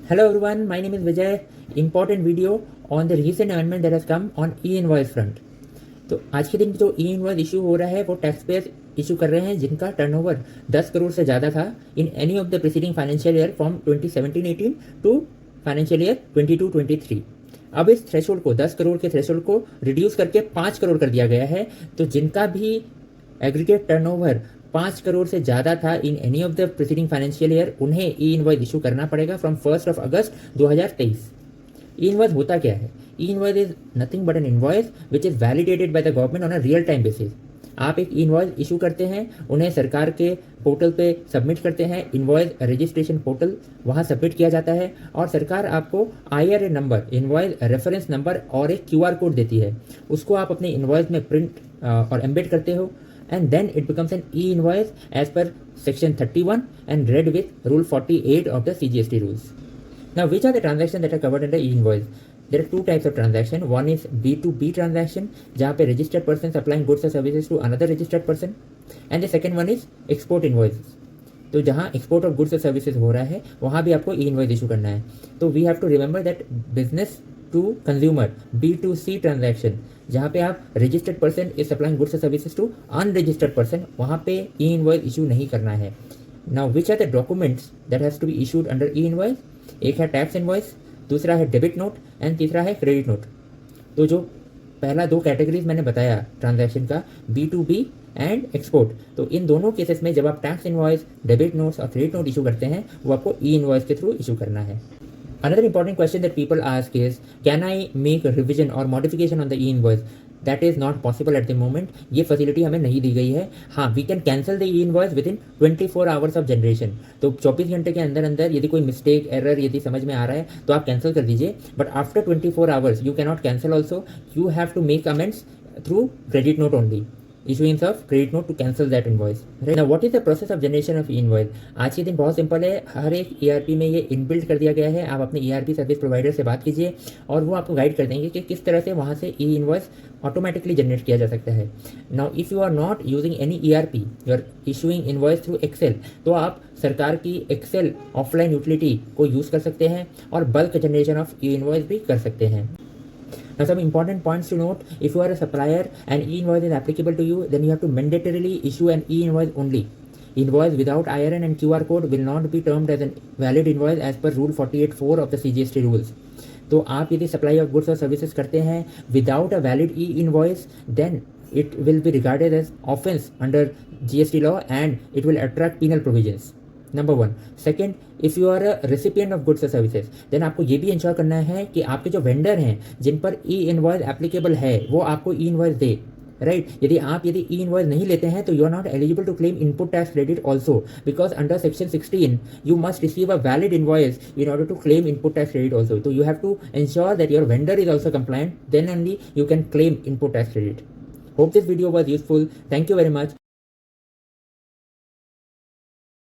Hello everyone, my name is Vijay. Important video on the recent amendment that has come on e-invoice front. तो आज के दिन जो ई invoice issue हो रहा है वो टैक्स पेयर इशू कर रहे हैं जिनका टर्नओवर 10 करोड़ से ज़्यादा था in any of the preceding financial year from 2017-18 to financial year 22-23। अब इस थ्रेशोल्ड को 10 करोड़ के थ्रेशोल्ड को रिड्यूस करके 5 करोड़ कर दिया गया है। तो जिनका भी एग्रीगेट टर्नओवर 5 करोड़ से ज़्यादा था in any of the preceding financial year उन्हें ई इनवॉइस इशू करना पड़ेगा फ्रॉम 1 अगस्त 2023। ई इनवॉइस होता क्या है? ई invoice is nothing but N invoice which is validated by the government on a real time basis. आप एक इनवॉइस इशू करते हैं, उन्हें सरकार के पोर्टल पे सबमिट करते हैं, इनवॉइस रजिस्ट्रेशन पोर्टल, वहाँ सबमिट किया जाता है और सरकार आपको IRA number, invoice reference number और एक QR कोड देती है। उसको आप अपने इनवॉइस में प्रिंट और एम्बेड करते हो and then it becomes an e-invoice as per section 31 and read with rule 48 of the CGST rules. Now, which are the transactions that are covered under e-invoice? There are two types of transaction. One is B2B transaction, जहाँ पे registered person supplying goods or services to another registered person, and the second one is export invoices. तो जहाँ export of goods और services हो रहा है वहाँ भी आपको ई इनवॉइस इशू करना है। तो we have to remember that business to consumer B2C transaction, जहाँ पे आप registered person is supplying goods और सर्विसेज टू अनरजिस्टर्ड पर्सन, वहाँ पे ई इनवॉइस इशू नहीं करना है। Now which are the documents that has to be issued under e invoice? एक है टैक्स इनवॉइस, दूसरा है डेबिट नोट एंड तीसरा है क्रेडिट नोट। तो जो पहला दो कैटेगरीज मैंने बताया ट्रांजैक्शन का, B2B एंड एक्सपोर्ट, तो इन दोनों केसेस में जब आप टैक्स इनवॉइस, डेबिट नोट्स और क्रेडिट नोट इशू करते हैं वो आपको ई इनवॉइस के थ्रू इशू करना है। Another important question that people ask is, can I make a revision or modification on the e-invoice? That is not possible at the moment. ये facility हमें नहीं दी गई है। हाँ, we can cancel the e-invoice within 24 hours of generation. तो 24 घंटे के अंदर अंदर यदि कोई मिस्टेक, एरर यदि समझ में आ रहा है तो आप कैंसिल कर दीजिए। But after 24 hours you cannot cancel also. You have to make amends through credit note only. Issuance of credit note to cancel that invoice. Right now, what is the process of generation of e-invoice? आज के दिन बहुत simple है, हर एक ERP में ये inbuilt कर दिया गया है। आप अपने ERP सर्विस प्रोवाइडर से बात कीजिए और वो आपको गाइड कर देंगे कि किस तरह से वहाँ से ई इनवॉइस ऑटोमेटिकली जनरेट किया जा सकता है। Now if you are not using any ERP, you are issuing invoice through Excel, तो आप सरकार की एक्सेल ऑफलाइन यूटिलिटी को यूज़ कर सकते हैं और bulk generation of e invoice भी कर सकते हैं। Now, some important points to note: if you are a supplier and e-invoice is applicable to you, then you have to mandatorily issue an e-invoice only. Invoice without IRN and QR code will not be termed as a valid invoice as per Rule 48(4) of the CGST rules. तो आप यदि supply of goods और services करते हैं without a valid e invoice, then it will be regarded as offense under GST law and it will attract penal provisions. Number 1. Second, if you are a recipient of goods और services, then आपको ये भी ensure करना है कि आपके जो vendor हैं जिन पर ई इनवॉइस एप्लीकेबल है वो आपको ई इनवॉइस दे। राइट, यदि ई इनवॉइस नहीं लेते हैं तो you are not eligible to claim input tax credit also, because under section 16 you must receive a valid invoice in order to claim input tax credit also. तो you have to ensure that your vendor is also compliant, then only you can claim input tax credit. Hope this video was useful. Thank you very much.